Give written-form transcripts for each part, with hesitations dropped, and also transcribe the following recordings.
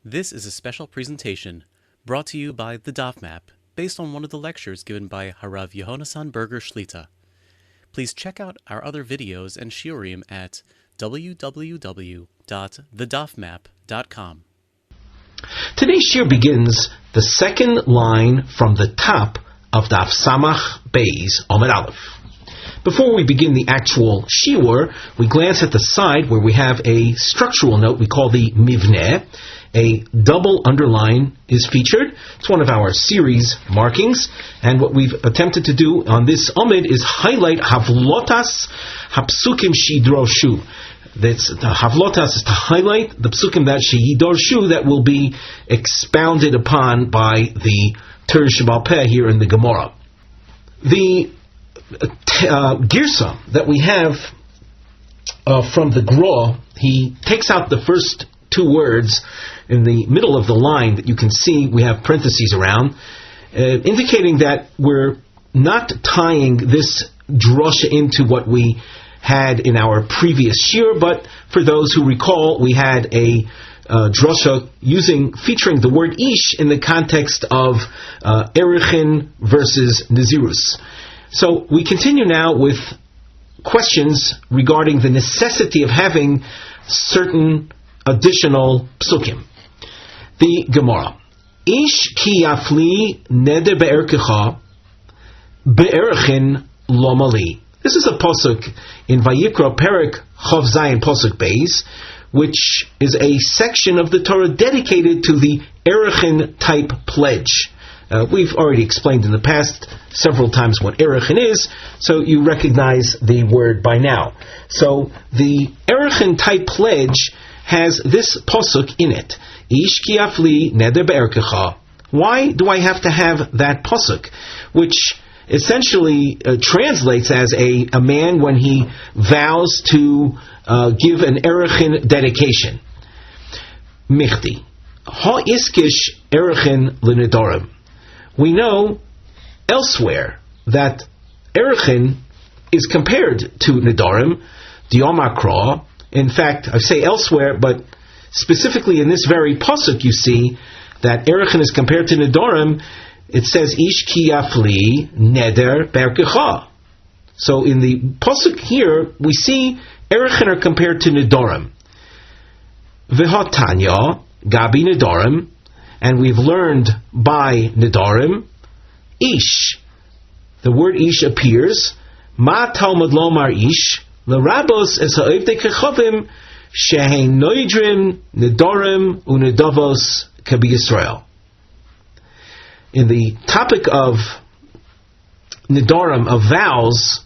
This is a special presentation brought to you by the Daf Map, based on one of the lectures given by HaRav Yehonasan Berger Shlita. Please check out our other videos and shiurim at www.thedafmap.com. Today's shiur begins the second line from the top of Daf Samach Beis Amud Aleph. Before we begin the actual shiur, we glance at the side where we have a structural note we call the mivneh. A double underline is featured. It's one of our series markings, and what we've attempted to do on this Amud is highlight havlotas hapsukim shidroshu. That's the havlotas is to highlight the psukim that sheyidorshu that will be expounded upon by the Tur Shebal Peh here in the Gemara. The girsa that we have from the Gra, he takes out the first two words in the middle of the line that you can see we have parentheses around, indicating that we're not tying this drasha into what we had in our previous shiur, but for those who recall, we had a drasha featuring the word ish in the context of erichin versus nazirus. So we continue now with questions regarding the necessity of having certain additional psukim. The Gemara. Ish ki yafli neder be'erkecha be'erchin lomali. This is a pasuk in Vayikra Perek Chav Zayin pasuk Beis, which is a section of the Torah dedicated to the erichin type pledge. We've already explained in the past several times what erichin is, so you recognize the word by now. So the erichin type pledge has this pasuk in it. Ish ki afli neder be'erkecha. Why do I have to have that pasuk, which essentially translates as a man when he vows to give an erichin dedication? Michti. Ha iskish erichin l'nedarim. We know elsewhere that erichin is compared to nedarim, diomakra. In fact, I say elsewhere, but specifically in this very pasuk, you see that erichin is compared to nedarim. It says ish ki yafli neder be'erkecha. So in the pasuk here, we see erichin are compared to nedarim. V'hatanya gabi nedarim, and we've learned by nedarim ish. The word ish appears. Ma talmud lomar ish. L'rabos es ha'ovdei kechavim shehein noidrim nedarim unedavos kabi Yisrael. In the topic of nedarim, of vows,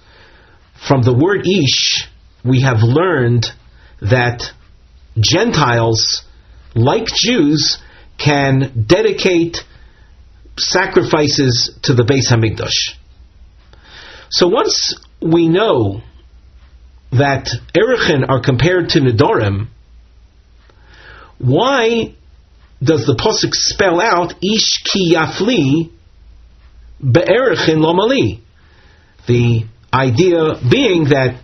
from the word ish, we have learned that Gentiles, like Jews, can dedicate sacrifices to the Beis Hamikdash. So once we know that erichin are compared to nedarim, why does the pasuk spell out ish ki yafli be'erichin lomali? The idea being that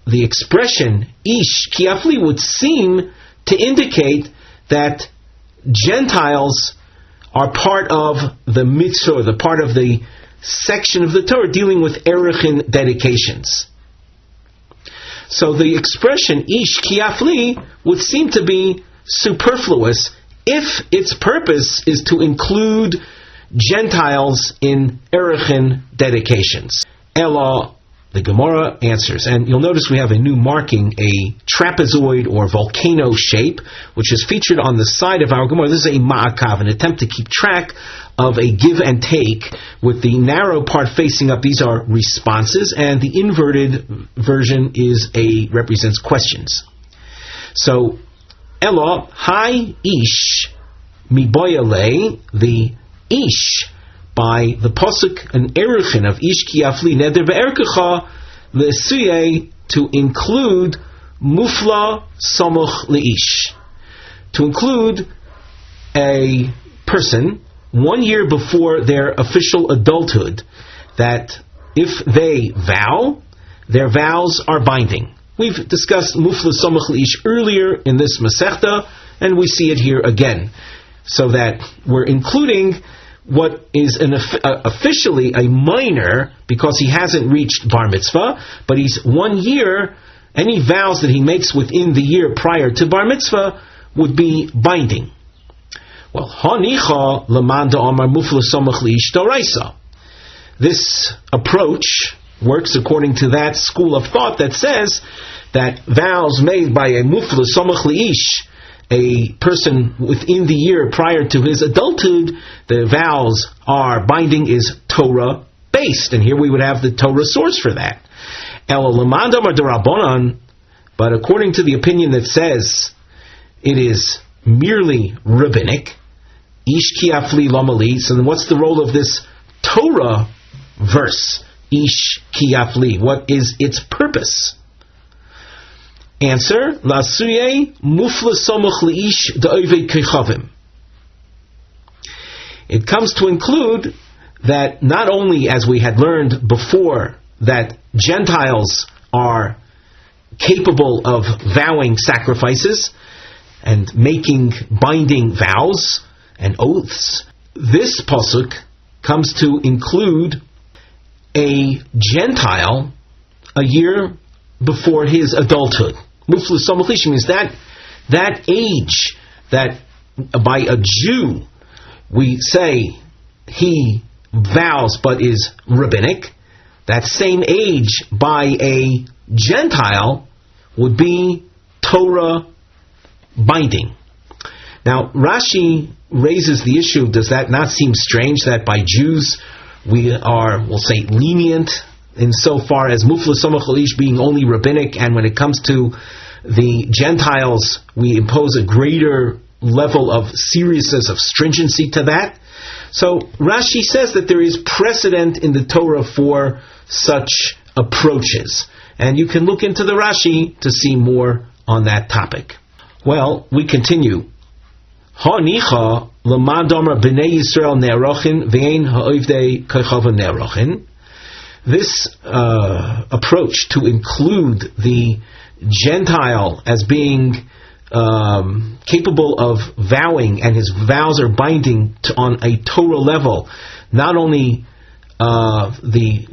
the expression ish ki yafli would seem to indicate that Gentiles are part of the mitzvah, the part of the section of the Torah dealing with erichin dedications. So the expression ish ki yafli would seem to be superfluous if its purpose is to include Gentiles in erichin dedications. Ella, the Gemara answers, and you'll notice we have a new marking, a trapezoid or volcano shape, which is featured on the side of our Gemara. This is a ma'akav, an attempt to keep track of a give and take, with the narrow part facing up. These are responses, and the inverted version represents questions. So, Ella, hi ish, miboyale, the ish, by the pasuk, an erichin of ish ki yafli neder be'erkecha, le'suye, to include mufla samuch leish, to include a person 1 year before their official adulthood, that if they vow, their vows are binding. We've discussed mufla samuch leish earlier in this Masechta, and we see it here again. so that we're including what is officially a minor, because he hasn't reached bar mitzvah, but he's 1 year. Any vows that he makes within the year prior to bar mitzvah would be binding. Well, hanicha lemanda amar mufla somach liish doraisa. This approach works according to that school of thought that says that vows made by a mufla somach liish, a person within the year prior to his adulthood, the vows are binding, is Torah based, and here we would have the Torah source for that. But according to the opinion that says it is merely rabbinic, ish ki afli lomali, so then what's the role of this Torah verse, ish ki afli? What is its purpose? Answer, lasuye mufla somach leish da'ovei kechavim. It comes to include that not only, as we had learned before, that Gentiles are capable of vowing sacrifices and making binding vows and oaths, this pasuk comes to include a Gentile a year before his adulthood. Mufla somach leish means that age that by a Jew we say he vows but is rabbinic, that same age by a Gentile would be Torah binding. Now Rashi raises the issue, does that not seem strange that by Jews we are, we'll say, lenient insofar as mufla somach leish being only rabbinic, and when it comes to the Gentiles we impose a greater level of seriousness, of stringency to that? So Rashi says that there is precedent in the Torah for such approaches, and you can look into the Rashi to see more on that topic. Well, we continue. Hanicha l'madomar b'nei Yisrael ne'arochin v'ein ha'ovdei kechavim ne'arochin. This approach to include the Gentile as being capable of vowing, and his vows are binding on a Torah level, not only the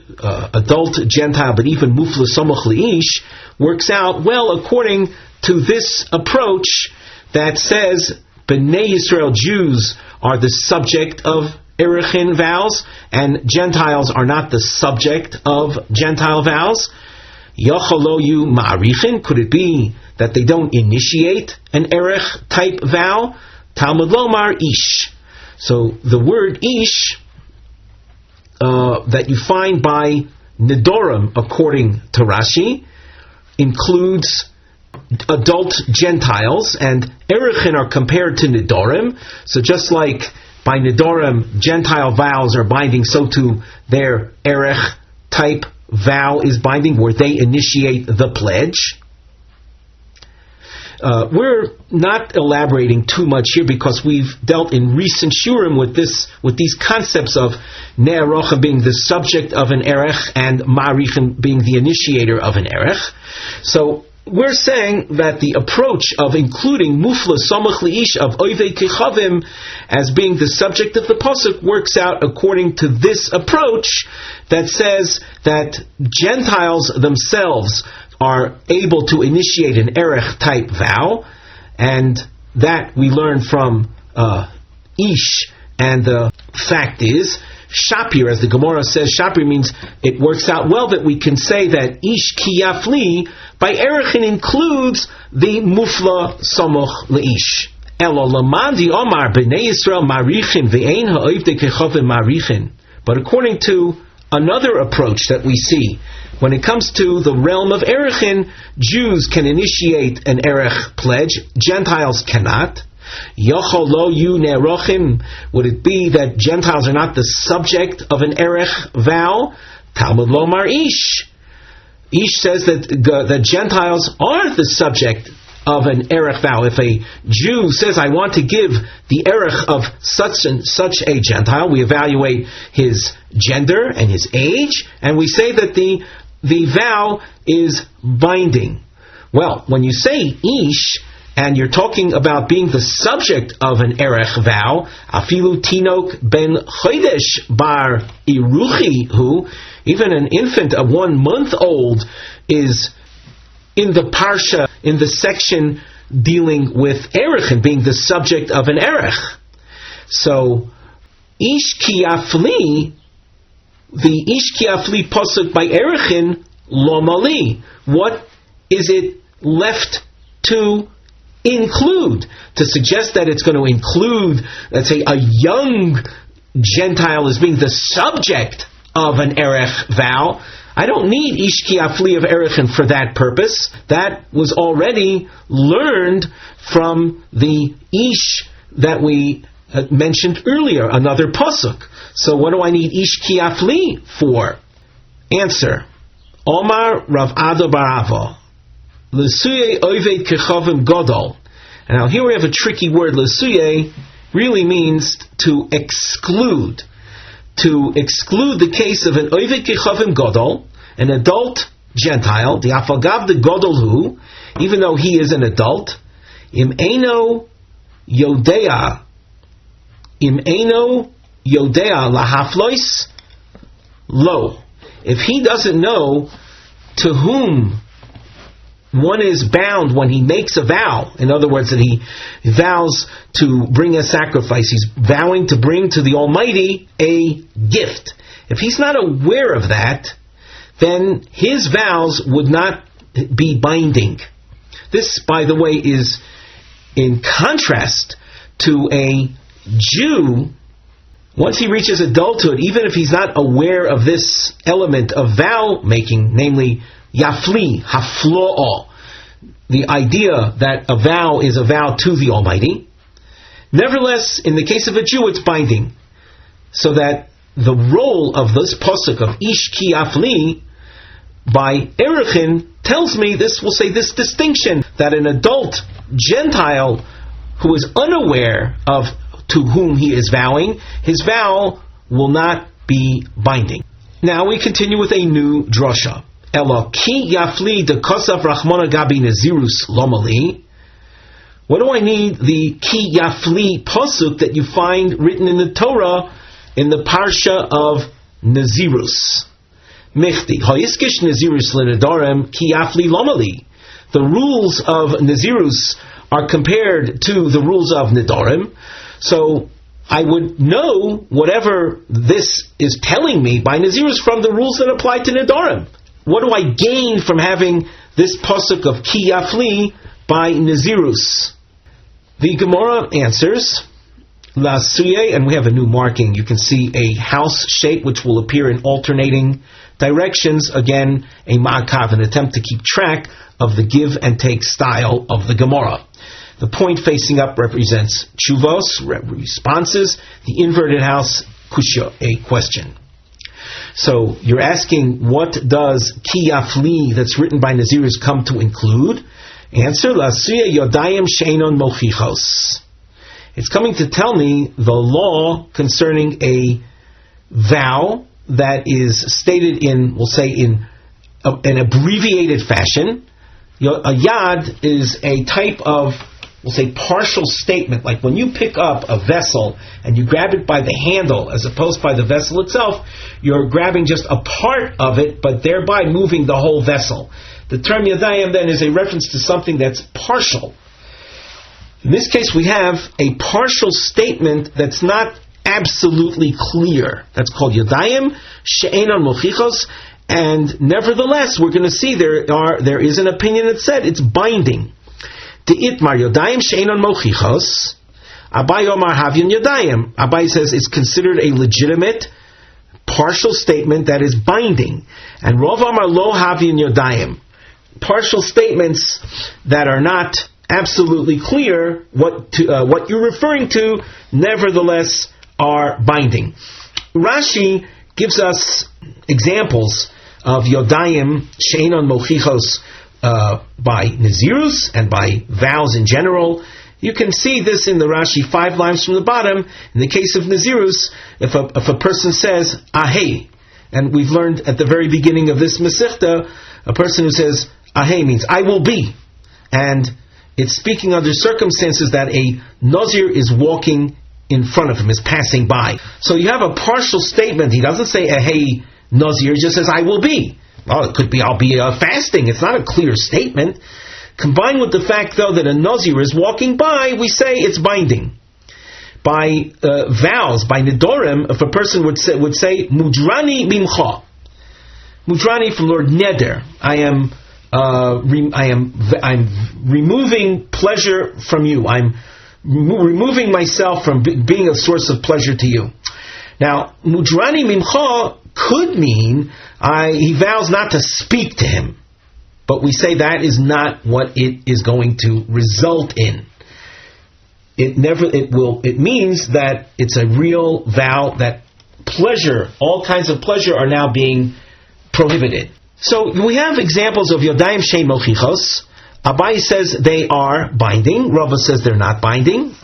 adult Gentile, but even mufla somach leish, works out well according to this approach that says Bnei Yisrael, Jews, are the subject of Erechin vows, and Gentiles are not the subject of Gentile vows. Yachaloyu ma'arichin, could it be that they don't initiate an Erech type vow? Talmud lomar ish. So the word ish that you find by Nedorim, according to Rashi, includes adult Gentiles, and Erechin are compared to Nedorim. So just like by Nedorim Gentile vows are binding, so too their Erech type vow is binding, where they initiate the pledge. We're not elaborating too much here because we've dealt in recent shiurim with these concepts of ne'arochem being the subject of an erech and ma'arichin being the initiator of an erech. So we're saying that the approach of including mufla somach leish of ovei kechavim as being the subject of the pasuk works out according to this approach that says that Gentiles themselves are able to initiate an erech type vow, and that we learn from ish, and the fact is shapir, as the Gemara says, shapir means it works out well that we can say that ish ki yafli by erechin includes the mufla somach leish. Elo lamandi omar b'nei Yisrael marichin ve'ein ha'ovdei kechavim marichin. But according to another approach that we see, when it comes to the realm of erechin, Jews can initiate an erech pledge, Gentiles cannot. Yochol lo yu ne'erochim, would it be that Gentiles are not the subject of an erech vow? Talmud lomar ish. Ish says that Gentiles are the subject of an erech vow. If a Jew says, I want to give the erech of such and such a Gentile, we evaluate his gender and his age, and we say that the vow is binding. Well, when you say ish, and you're talking about being the subject of an erech vow, afilu tinok ben chodesh bar iruchi hu, even an infant of 1 month old is in the parsha, in the section dealing with erech and being the subject of an erech. So, ish ki afli, the ish ki afli pasuk by erechin lo mali. What is it left to include? To suggest that it's going to include, let's say, a young Gentile as being the subject of an erech vow. I don't need ish ki afli of erechin for that purpose. That was already learned from the ish that we mentioned earlier, another pasuk. So what do I need ish ki afli for? Answer: Omar Rav Ado Baravo, L'suye oved kechavim godol. And now here we have a tricky word. L'suye really means to exclude. To exclude the case of an oved kechavim godol, an adult Gentile, the afagav the godol hu, even though he is an adult, im eino yodea lahaflois lo. If he doesn't know to whom one is bound when he makes a vow, in other words, that he vows to bring a sacrifice, he's vowing to bring to the Almighty a gift. If he's not aware of that, then his vows would not be binding. This, by the way, is in contrast to a Jew. Once he reaches adulthood, even if he's not aware of this element of vow making, namely yafli, haflo'o, the idea that a vow is a vow to the Almighty, nevertheless, in the case of a Jew, it's binding. So that the role of this pasuk of ish ki afli by erechin tells me this, will say this distinction, that an adult Gentile who is unaware of to whom he is vowing, his vow will not be binding. Now we continue with a new drasha. Elo ki yafli de kosav rachmana gabi nazirus lomali. What do I need the ki yafli pasuk that you find written in the Torah in the parsha of Nazirus? Mechti hayiskish Nazirus lenedarem ki yafli lomali. The rules of Nazirus are compared to the rules of Nedarim. So I would know whatever this is telling me by Nazirus from the rules that apply to Nedarim. What do I gain from having this pasuk of ki yafli by Nazirus? The Gemara answers, La suye, and we have a new marking. You can see a house shape which will appear in alternating directions. Again, a ma'akav, an attempt to keep track of the give and take style of the Gemara. The point facing up represents chuvos, responses. The inverted house, kushya, a question. So you're asking, what does ki yafli that's written by Nazirus come to include? Answer, lasuya yodayim sheinon mochichos. It's coming to tell me the law concerning a vow that is stated in, we'll say, in an abbreviated fashion. A yad is a type of, we'll say, partial statement, like when you pick up a vessel and you grab it by the handle as opposed by the vessel itself, you're grabbing just a part of it, but thereby moving the whole vessel. The term yadayim then is a reference to something that's partial. In this case, we have a partial statement that's not absolutely clear. That's called yadayim she'enon mochichos, and nevertheless, we're going to see there is an opinion that said it's binding. De'itmar yodayim she'enon mochichos, Abai Omar havyin yodayim. Abai says it's considered a legitimate partial statement that is binding, and Rov Omar lo havyin yodayim. Partial statements that are not absolutely clear what you're referring to, nevertheless are binding. Rashi gives us examples of yodayim she'enon mochichos by Nazirus and by vows in general. You can see this in the Rashi 5 lines from the bottom. In the case of Nazirus, if a person says ahei, and we've learned at the very beginning of this Masechta, a person who says ahei means I will be, and it's speaking under circumstances that a Nazir is walking in front of him, is passing by. So you have a partial statement. He doesn't say, hey, Nazir, just says, I will be. Well, it could be, I'll be fasting. It's not a clear statement. Combined with the fact, though, that a Nazir is walking by, we say it's binding. By vows, by nidorim, if a person would say mudrani mimcha, mudrani from Lord Neder, I'm removing pleasure from you. I'm removing myself from being a source of pleasure to you. Now, mudrani mimcha could mean he vows not to speak to him, but we say that is not what it is going to result in. It means that it's a real vow that pleasure, all kinds of pleasure, are now being prohibited. So we have examples of Yodayim Shein Mochichos. Abai says they are binding. Rava says they're not binding.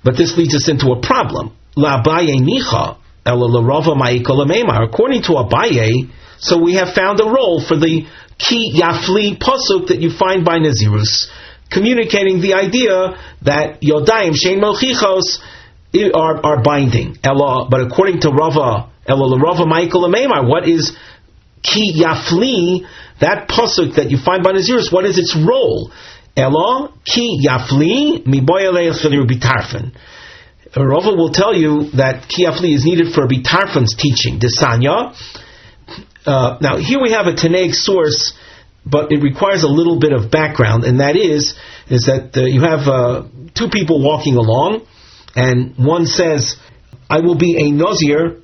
But this leads us into a problem. La Abaye Nicha Ela La Rava Ma'ikol Meimar. According to Abaye, so we have found a role for the Ki Yafli pasuk that you find by Nazirus, communicating the idea that Yodayim Shein Mochichos are binding. Ela, but according to Rava, Ela Rava Michael Ameimar, what is Ki Yafli, that pasuk that you find by Nazirus, what is its role? Ela Ki Yafli Miboyale Bitarfin. Rava will tell you that Ki Yafli is needed for Bitarfin's teaching. Desanya. Now here we have a Tanaic source, but it requires a little bit of background, and that is that you have two people walking along, and one says, I will be a Nazir.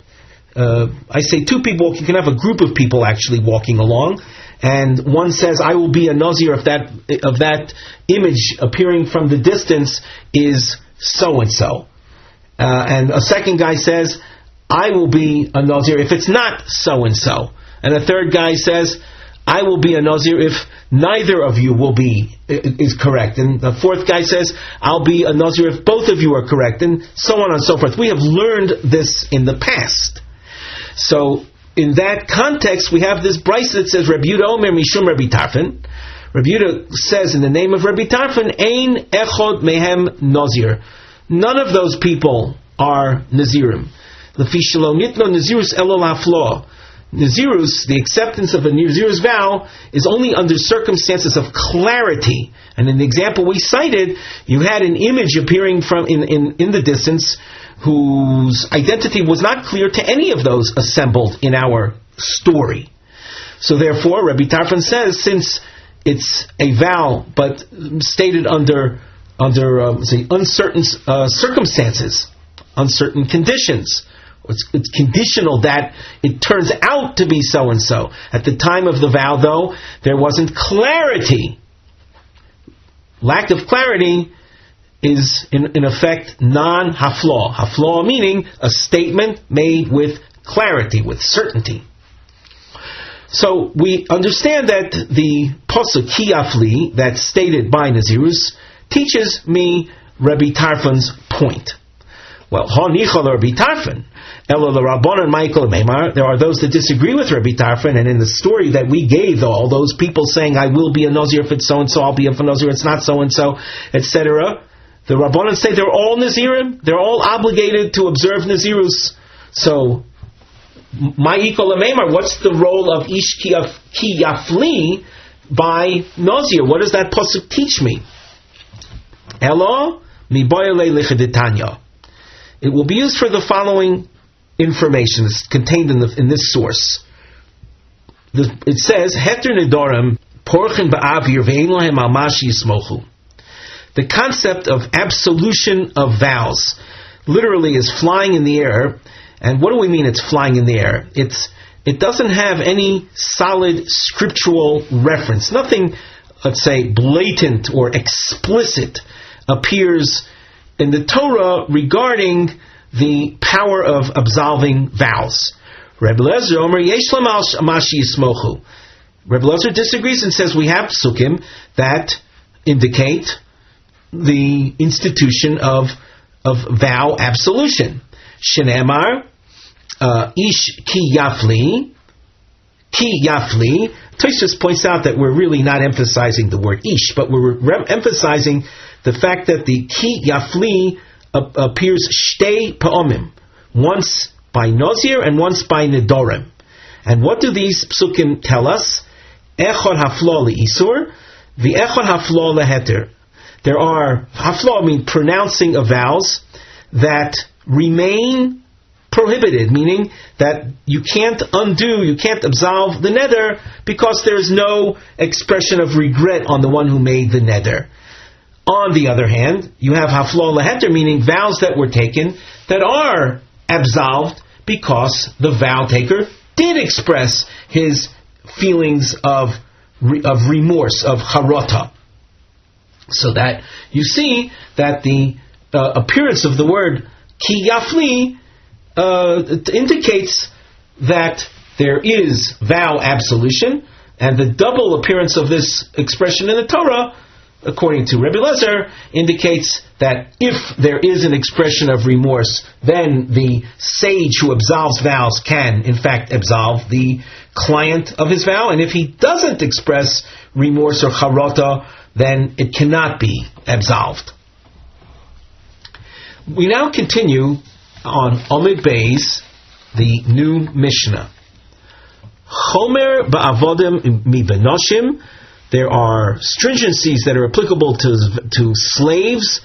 I say two people, you can have a group of people actually walking along, and one says, I will be a Nazir if that image appearing from the distance is so-and-so. And a second guy says, I will be a Nazir if it's not so-and-so. And a third guy says, I will be a Nazir if neither of you is correct. And the fourth guy says, I'll be a Nazir if both of you are correct, and so on and so forth. We have learned this in the past. So, in that context, we have this brisa that says, Rabbi Yehuda Omer Mishum Rabbi Tarfon. Rabbi Yehuda says in the name of Rabbi Tarfon, Ein Echod Mehem Nazir. None of those people are Nazirim. Lefi Shalom Yitno Nazirus Elo Laflo. Nazirus, the acceptance of a Nazirus vow, is only under circumstances of clarity. And in the example we cited, you had an image appearing from in the distance whose identity was not clear to any of those assembled in our story. So therefore, Rabbi Tarfon says, since it's a vow, but stated under uncertain circumstances, uncertain conditions, it's conditional that it turns out to be so-and-so. At the time of the vow, though, there wasn't clarity. Lack of clarity is, in effect, non-haflaw. Haflaw meaning a statement made with clarity, with certainty. So we understand that the pasuk Ki Yafli, that's stated by Nazirus, teaches me Rabbi Tarfon's point. Well, Hanichal Rabbi Tarfon, Elo Rabbanan Michael Meimar. There are those that disagree with Rabbi Tarfon, and in the story that we gave, all those people saying, I will be a Nazir if it's so-and-so, I'll be a Nazir if it's not so-and-so, etc. The Rabbanan say they're all Nazirim, they're all obligated to observe Nazirus. So, Ma'ikol Meimar, what's the role of Ish Ki Yafli by Nazir? What does that pasuk teach me? Elo Miboyale Licheditanya. It will be used for the following information that's contained in this source. It says, Heter Nidorim Porchen Ba'avir Ve'en Lahem Al Mashi Yismochu. The concept of absolution of vows literally is flying in the air. And what do we mean it's flying in the air? It doesn't have any solid scriptural reference. Nothing, let's say, blatant or explicit appears in the Torah regarding the power of absolving vows. Rebbe Lezer Omer Yesh Mashi Yismochu. Rebbe Lezer disagrees and says we have psukim that indicate the institution of vow absolution. Shenemar Ish Ki Yafli ki yafli. Tosfos points out that we're really not emphasizing the word ish, but we're emphasizing the fact that the ki yafli appears shtei pa'omim, once by Nazir and once by Nedorim. And what do these psukim tell us? Echad haflo le'isur, the echad haflo leheter. There are, haflo mean pronouncing of vows that remain prohibited, meaning that you can't undo, you can't absolve the neder because there's no expression of regret on the one who made the neder. On the other hand, you have haflo leheter, meaning vows that were taken that are absolved because the vow taker did express his feelings of remorse, of charata. So that you see that the appearance of the word ki yafli indicates that there is vow absolution, and the double appearance of this expression in the Torah, according to Rebbe Eliezer, indicates that if there is an expression of remorse, then the sage who absolves vows can, in fact, absolve the client of his vow, and if he doesn't express remorse or charata, then it cannot be absolved. We now continue on Omid Beis, the new Mishnah. Chomer ba'avodim mi benoshim. There are stringencies that are applicable to slaves,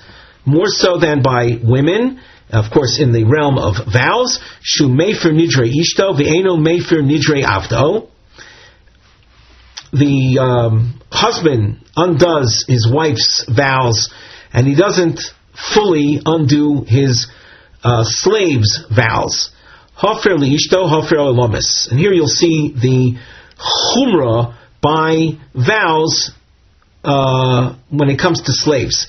more so than by women. Of course, in the realm of vows, shu mefer nidre ishto ve'eno mefer nidre avdo. The husband undoes his wife's vows, and he doesn't fully undo his slave's vows. Hofer liishto, hofer olomis. And here you'll see the chumrah by vows when it comes to slaves.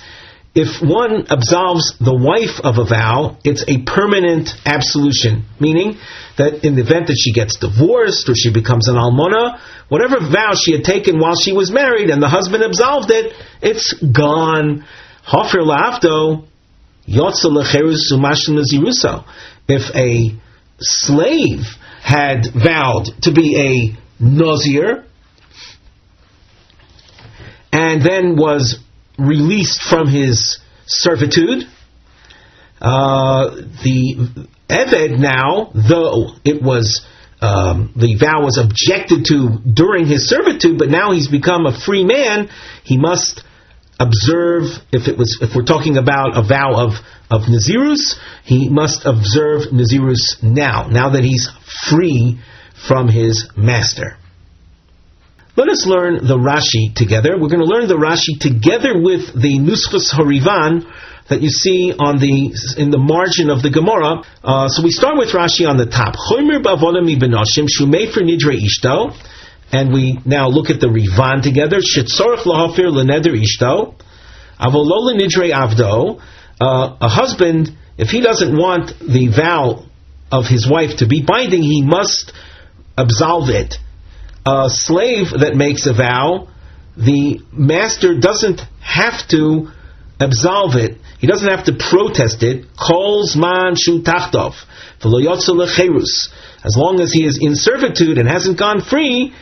If one absolves the wife of a vow, it's a permanent absolution, meaning that in the event that she gets divorced or she becomes an almona, whatever vow she had taken while she was married and the husband absolved it, it's gone. Hofer la'avdo, yotza lecherus umashim naziruso. If a slave had vowed to be a Nazir and then was released from his servitude, the Eved now, though it was the vow was objected to during his servitude, but now he's become a free man, he must observe, if we're talking about a vow of Nazirus, he must observe Nazirus now that he's free from his master. Let us learn the Rashi together. We're going to learn the Rashi together with the Nusfas Harivan that you see in the margin of the Gemara. So we start with Rashi on the top. Chomer ba'avodim mi benoshim shu mefer nidre ishto. And we now look at the Rivan together. Shetzorach lahafir leneder ishto. Avolo lenidre avdo. A husband, if he doesn't want the vow of his wife to be binding, he must absolve it. A slave that makes a vow, the master doesn't have to absolve it. He doesn't have to protest it. Kol zman shu tachtov v'lo yotza lecherus. As long as he is in servitude and hasn't gone free,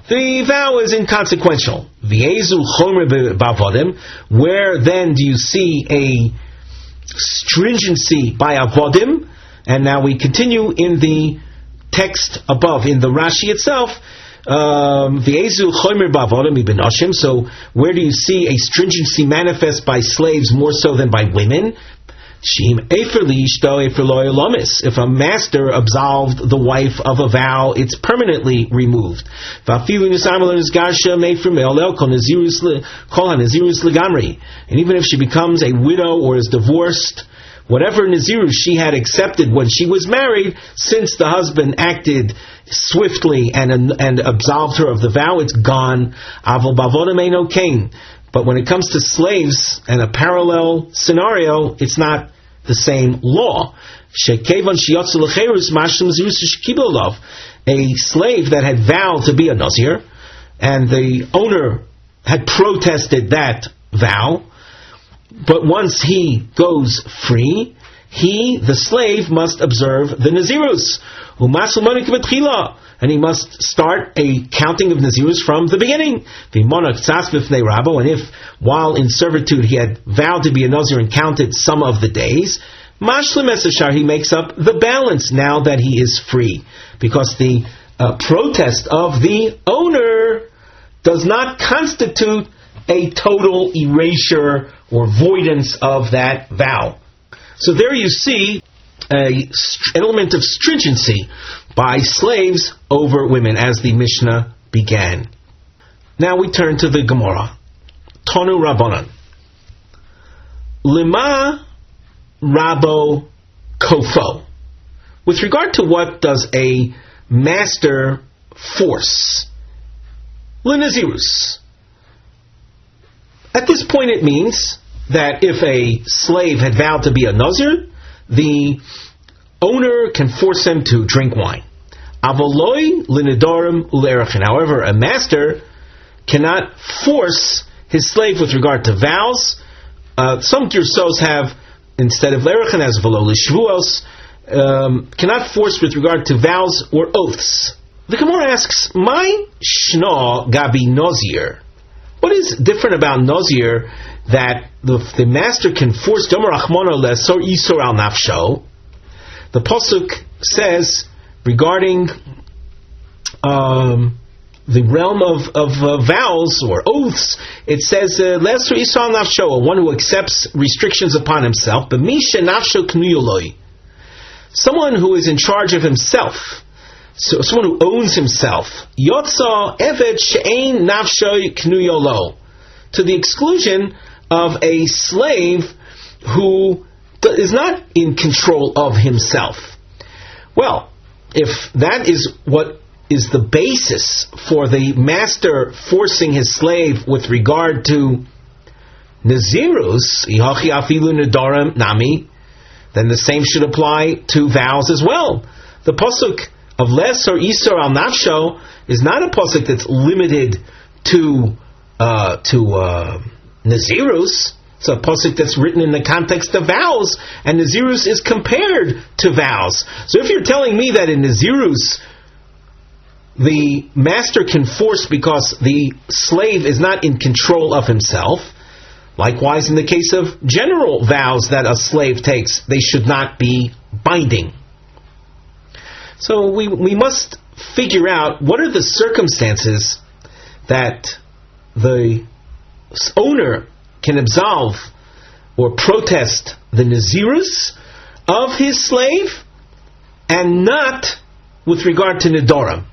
the vow is inconsequential. V'yezu chomer ba'avodim. Where then do you see a stringency by avodim? And now we continue in the text above, in the Rashi itself. So where do you see a stringency manifest by slaves more so than by women? If a master absolved the wife of a vow, it's permanently removed. And even if she becomes a widow or is divorced, whatever nazirus she had accepted when she was married, since the husband acted swiftly and absolved her of the vow, it's gone. But when it comes to slaves and a parallel scenario, it's not the same law. A slave that had vowed to be a Nazir, and the owner had protested that vow, but once he goes free, he, the slave, must observe the Nazirus. And he must start a counting of Nazirus from the beginning. And if, while in servitude, he had vowed to be a Nazir and counted some of the days, he makes up the balance now that he is free. Because the protest of the owner does not constitute a total erasure or voidance of that vow. So there you see an element of stringency by slaves over women, as the Mishnah began. Now we turn to the Gemara. Tonu Rabbanan. Lima Rabo Kofo. With regard to what does a master force? Linazirus. At this point it means that if a slave had vowed to be a Nazir, the owner can force him to drink wine. Avoloi linidorim ulerachin. However, a master cannot force his slave with regard to vows. Some girsos have, instead of lerachin, as velo lishvuos, cannot force with regard to vows or oaths. The Gemara asks, "My shno gabi Nazir." What is different about Nazir that the master can force Domer Achmono lesor isor al nafsho? The pasuk says regarding the realm of vows or oaths, it says lesor isor al nafsho, one who accepts restrictions upon himself. B'misha nafsho knuyoloi, someone who is in charge of himself. So someone who owns himself. Yotza eved she'ein nafsho knuyolo, to the exclusion of a slave who is not in control of himself. Well, if that is what is the basis for the master forcing his slave with regard to Nazirus, ihachi afilu nedarim nami, then the same should apply to vows as well. The pasuk of les or isor al nafsho is not a pasuk that's limited to Nazirus. It's a pasuk that's written in the context of vows, and Nazirus is compared to vows. So if you're telling me that in Nazirus the master can force because the slave is not in control of himself, likewise in the case of general vows that a slave takes, they should not be binding. So we must figure out what are the circumstances that the owner can absolve or protest the Nazirus of his slave and not with regard to Nidorim.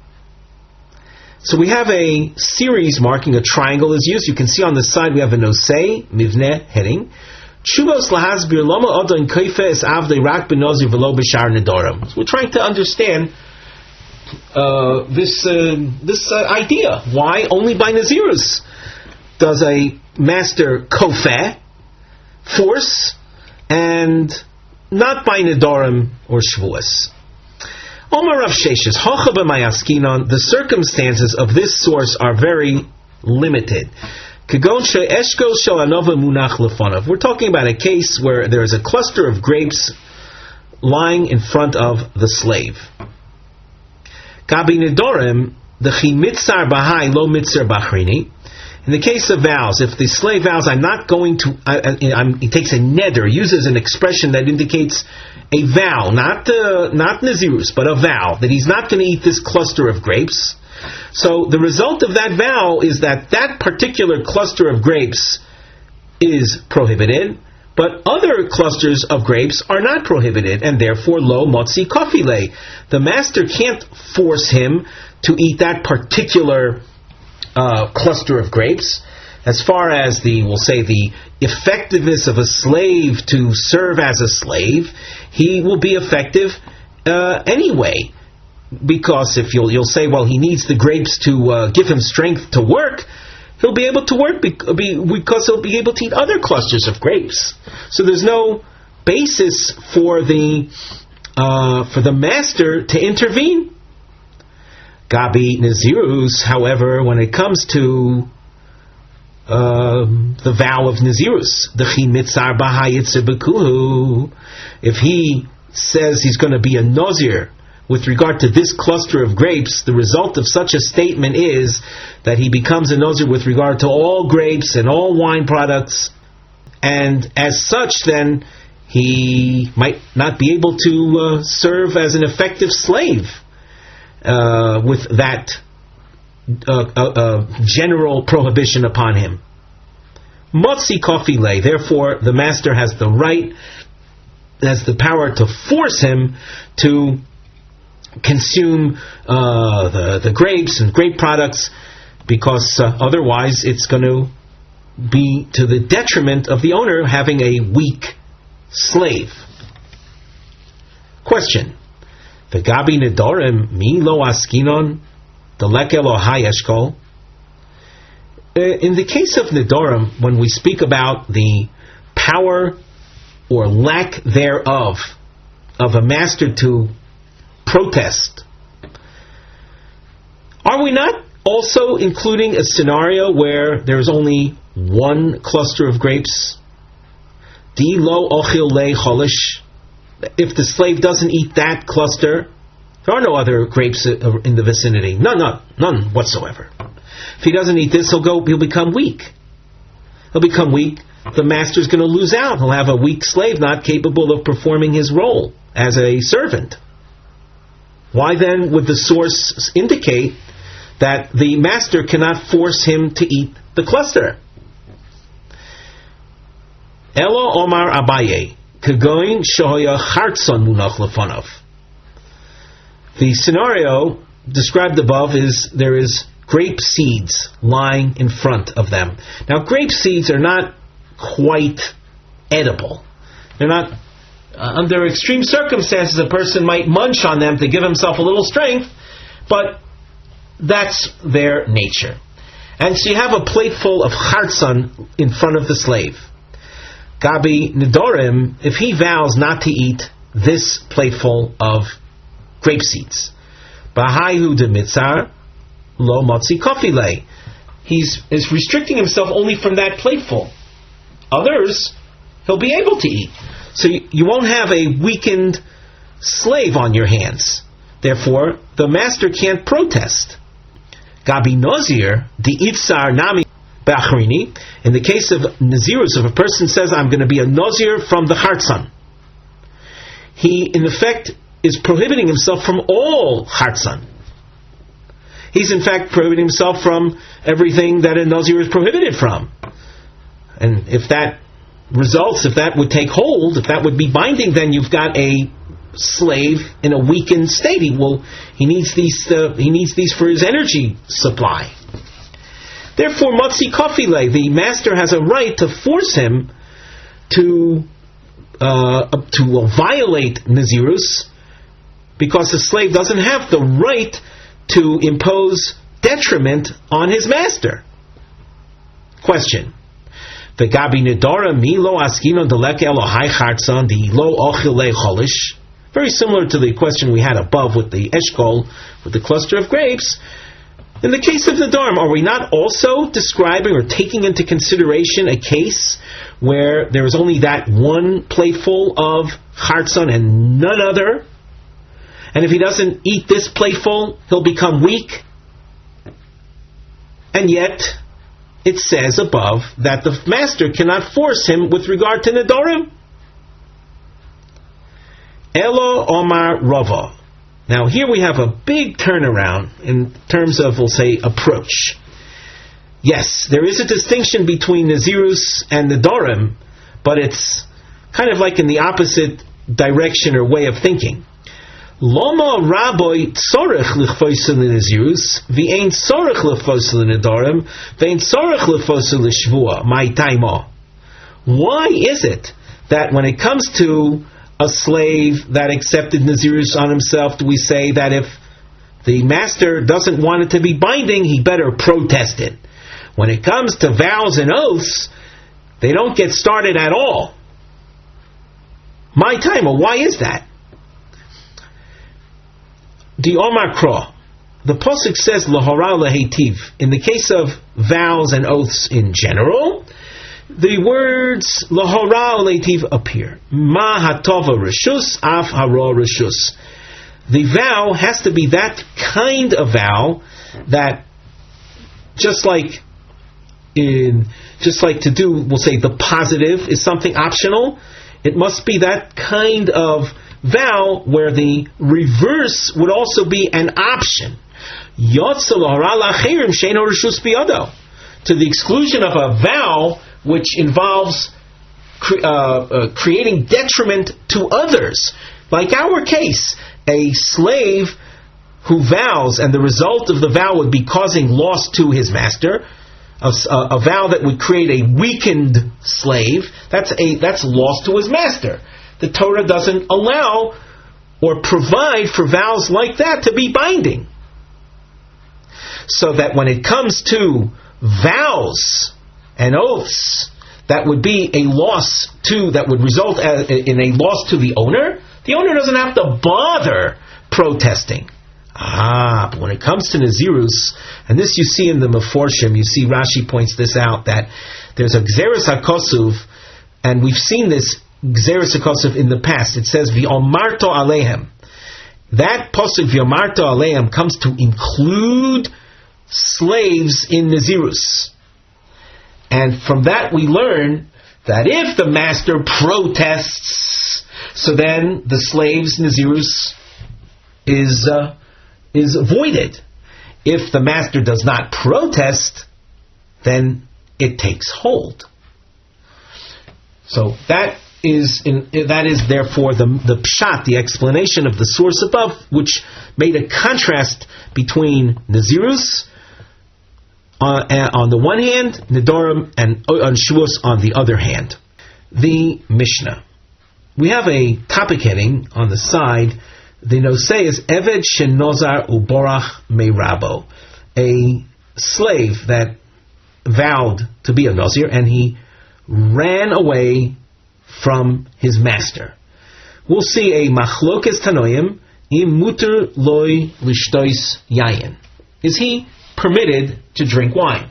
So we have a series marking a triangle is used. You can see on the side we have a nosei, mivneh, heading. Shuvos lahasbir lama odon kaife es avdei rak benozir velo b'shar Nidorim. So we're trying to understand this idea. Why only by Nazirus does a master kofeh force and not by Nidorim or Shvuas? Omar Rav Sheshes, Hocha b'mayaskinon, the circumstances of this source are very limited. Kagon she'eshko shel anova munach lefonav. We're talking about a case where there is a cluster of grapes lying in front of the slave. Gabi Nidorim, the chi mitzar bahai lo mitzar bachrini. In the case of vows, if the slave vows, I'm not going to, he takes a neder, uses an expression that indicates a vow, not Nazirus, but a vow, that he's not going to eat this cluster of grapes. So the result of that vow is that that particular cluster of grapes is prohibited, but other clusters of grapes are not prohibited, and therefore lo motzi kofile. The master can't force him to eat that particular cluster of grapes. As far as we'll say the effectiveness of a slave to serve as a slave, he will be effective anyway, because if you'll say, well, he needs the grapes to give him strength to work, he'll be able to work because he'll be able to eat other clusters of grapes. So there's no basis for the master to intervene. Gabi Nazirus, however, when it comes to the vow of Nazirus. If he says he's going to be a Nazir with regard to this cluster of grapes, the result of such a statement is that he becomes a Nazir with regard to all grapes and all wine products, and as such then he might not be able to serve as an effective slave with that general prohibition upon him. Motzi kofile, therefore the master has the right, has the power to force him to consume the grapes and grape products, because otherwise it's going to be to the detriment of the owner having a weak slave. Question: V'gabi nedorim mi lo askinon delekel o hayeshkol. In the case of nedorim, when we speak about the power or lack thereof of a master to protest, are we not also including a scenario where there's only one cluster of grapes? Di lo ochil le cholish. If the slave doesn't eat that cluster, there are no other grapes in the vicinity. None whatsoever. If he doesn't eat this, he'll become weak. The master's going to lose out. He'll have a weak slave not capable of performing his role as a servant. Why then would the source indicate that the master cannot force him to eat the cluster? Elo Omar Abaye, Kagoin Shoya Hartson Munach Lefanov. The scenario described above is there is grape seeds lying in front of them. Now, grape seeds are not quite edible. They're not. Under extreme circumstances, a person might munch on them to give himself a little strength, but that's their nature. And so you have a plate full of hartson in front of the slave. Gabi Nidorim, if he vows not to eat this plateful of grape seeds, Bahayu de Mitzar, Lo Motzi Kofile, he's restricting himself only from that plateful. Others, he'll be able to eat. So you won't have a weakened slave on your hands. Therefore, the master can't protest. Gabi Nazir, the Itzar Nami Bachrini, in the case of Nazirus, if a person says, I'm going to be a Nazir from the Hartzan, he, in effect, is prohibiting himself from all Hartzan. He's, in fact, prohibiting himself from everything that a Nazir is prohibited from. And if that results, if that would take hold, if that would be binding, then you've got a slave in a weakened state. He needs these for his energy supply. Therefore, Matzi Kofile, the master has a right to force him to violate Nazirus, because the slave doesn't have the right to impose detriment on his master. Question: V'gabi nedora mi lo askinon deleke Elohai chartzon di lo ochil le cholish. Very similar to the question we had above with the eshkol, with the cluster of grapes. In the case of the Dharm, are we not also describing or taking into consideration a case where there is only that one plateful of hartzon and none other? And if he doesn't eat this plateful, he'll become weak. And yet, it says above that the master cannot force him with regard to Nedorim. Elo Omar Rava. Now here we have a big turnaround in terms of, we'll say, approach. Yes, there is a distinction between Nazirus and Nedorim, but it's kind of like in the opposite direction or way of thinking. Loma Raboy Tzorech Lichfoisel Nazirus, V'ein Tzorech Lichfoisel Nedorim, V'ein Tzorech Lichfoisel Shvua, my taimo. Why is it that when it comes to a slave that accepted Nazirus on himself, do we say that if the master doesn't want it to be binding, he better protest it? When it comes to vows and oaths, they don't get started at all. My time, why is that? The Omar Kro, the pasuk says lahara lehetiv. In the case of vows and oaths in general, the words lahara lehetiv appear. Ma hatova rishus af hara rishus. The vow has to be that kind of vow that just like to do, we'll say the positive is something optional. It must be that kind of vow where the reverse would also be an option. To the exclusion of a vow which involves creating detriment to others. Like our case, a slave who vows and the result of the vow would be causing loss to his master, a vow that would create a weakened slave, that's loss to his master. The Torah doesn't allow or provide for vows like that to be binding. So that when it comes to vows and oaths, that would be a loss that would result in a loss to the owner doesn't have to bother protesting. But when it comes to Nazirus, and this you see in the Meforshim, you see Rashi points this out, that there's a Gzeres HaKosuv, and we've seen this Gzeres HaKosuv in the past. It says, V'omarto alehem. That pasuk, V'omarto alehem, comes to include slaves in Nazirus. And from that we learn that if the master protests, so then the slave's Nazirus is voided. If the master does not protest, then it takes hold. So that is therefore the pshat, the explanation of the source above, which made a contrast between Nazirus on the one hand, Nedorim and Shuos on the other hand. The Mishnah. We have a topic heading on the side. The nosei is Eved Shenozar Uborach Meirabo, a slave that vowed to be a Nazir and he ran away from his master. We'll see a Machlokes Tanoim im muter loy lishtois yayin. Is he permitted to drink wine?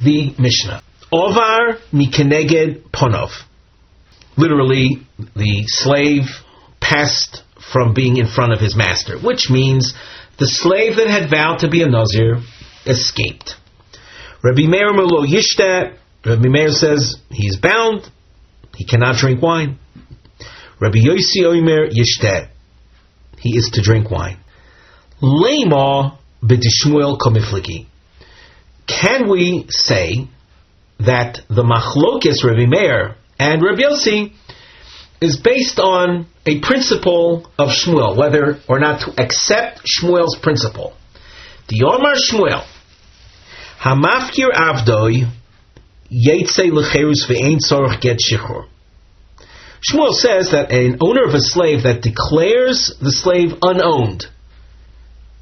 The Mishnah. Ovar mikeneged ponov. Literally, the slave passed from being in front of his master, which means the slave that had vowed to be a Nazir escaped. Rabbi Meir Melo Yishta. Rabbi Meir says he's bound, he cannot drink wine. Rabbi Yossi Omer Yishta. He is to drink wine. Lema b'dishmuel komifliki. Can we say that the machlokes Rabbi Meir and Rabbi Yossi is based on a principle of Shmuel, whether or not to accept Shmuel's principle? The Omar Shmuel, Hamafkir Avdoi Yetze Lecherus ve'ein tzorach get shiur. Shmuel says that an owner of a slave that declares the slave unowned,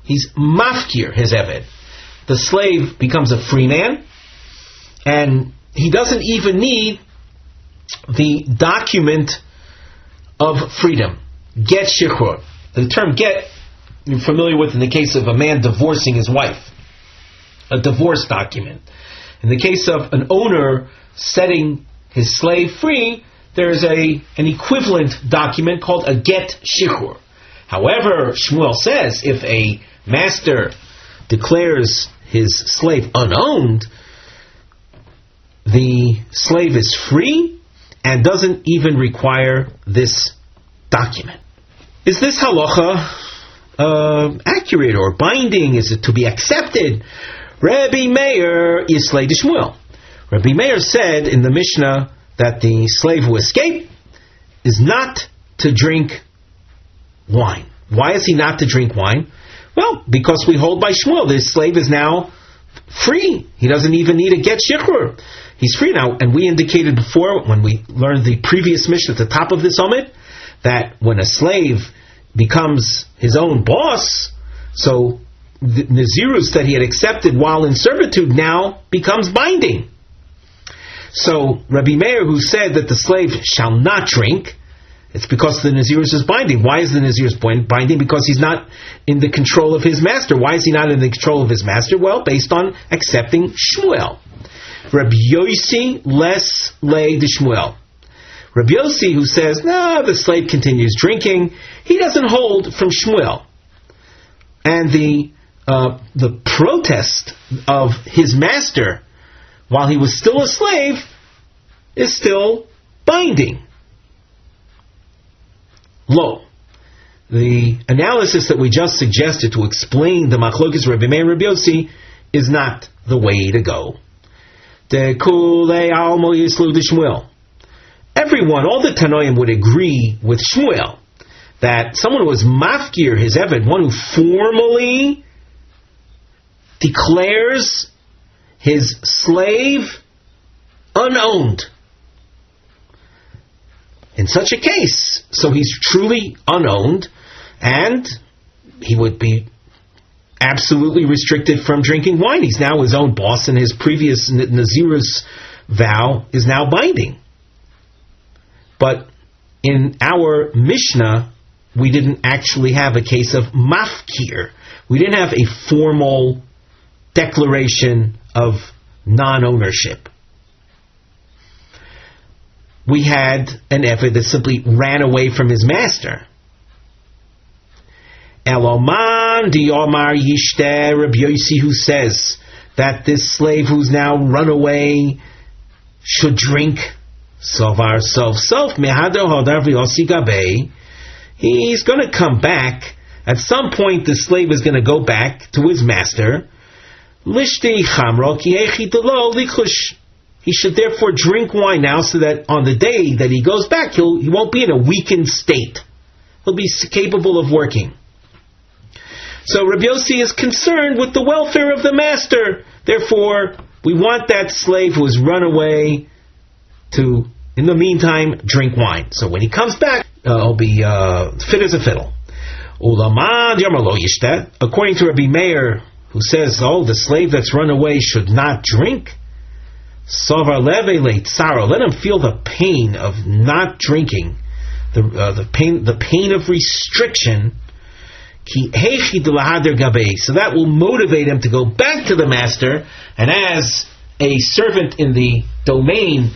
he's mafkir his eved. The slave becomes a free man, and he doesn't even need the document of freedom. Get shiur. The term get, you're familiar with in the case of a man divorcing his wife. A divorce document. In the case of an owner setting his slave free, there's an equivalent document called a get shiur. However, Shmuel says if a master declares his slave unowned, the slave is free and doesn't even require this document. Is this halacha accurate or binding? Is it to be accepted? Rabbi Meir Yislei de Shmuel. Rabbi Meir said in the Mishnah that the slave who escaped is not to drink wine. Why is he not to drink wine? Well, because we hold by Shmuel, this slave is now free. He doesn't even need a get shiur. He's free now. And we indicated before, when we learned the previous Mishnah at the top of this Omid, that when a slave becomes his own boss, so the Nazirus that he had accepted while in servitude now becomes binding. So Rabbi Meir, who said that the slave shall not drink, It's because the Nazirus is binding. Why is the Nazirus binding? Because he's not in the control of his master. Why is he not in the control of his master? Well, based on accepting Shmuel. Rabbi Yossi less lay the Shmuel. Rabbi Yossi, who says, no, the slave continues drinking, he doesn't hold from Shmuel. And the protest of his master, while he was still a slave, is still binding. Lo, the analysis that we just suggested to explain the Machlokes Rabbi Meir and Rabbi Yossi is not the way to go. Everyone, all the Tanoim would agree with Shmuel that someone who was mafkir his eved, one who formally declares his slave unowned. In such a case, so he's truly unowned, and he would be absolutely restricted from drinking wine. He's now his own boss, and his previous Nazirus vow is now binding. But in our Mishnah, we didn't actually have a case of mafkir. We didn't have a formal declaration of non-ownership. We had an eved that simply ran away from his master. Eloman diomar yishte Rabbi Yossi, who says that this slave who's now run away should drink. Sovar self mehado hodar v'yosi gabei. He's going to come back. At some point, the slave is going to go back to his master. Lishti chamro ki echi delo likush. He should therefore drink wine now, so that on the day that he goes back, he won't be in a weakened state. He'll be capable of working. So Rabbi Yossi is concerned with the welfare of the master. Therefore, we want that slave who has run away to, in the meantime, drink wine. So when he comes back, he'll be fit as a fiddle. According to Rabbi Meir, who says, the slave that's run away should not drink. Let him feel the pain of not drinking, the pain of restriction. So that will motivate him to go back to the master, and as a servant in the domain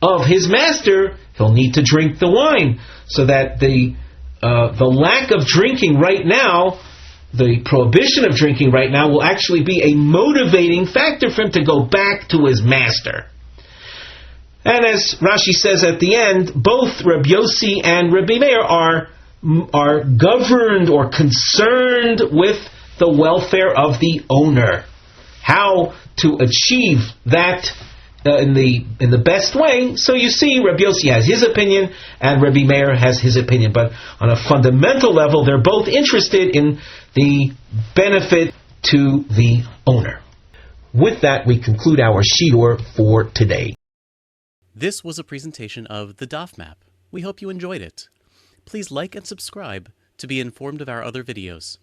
of his master, he'll need to drink the wine, so that the lack of drinking right now, the prohibition of drinking right now, will actually be a motivating factor for him to go back to his master. And as Rashi says at the end, both Rabbi Yossi and Rabbi Meir are governed or concerned with the welfare of the owner. How to achieve that in the best way. So you see, Rabbi Yossi has his opinion and Rabbi Meir has his opinion. But on a fundamental level, they're both interested in the benefit to the owner. With that, we conclude our shiur for today. This was a presentation of the Daf Map. We hope you enjoyed it. Please like and subscribe to be informed of our other videos.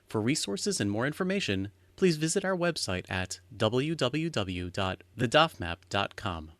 For resources and more information, please visit our website at www.thedafmap.com.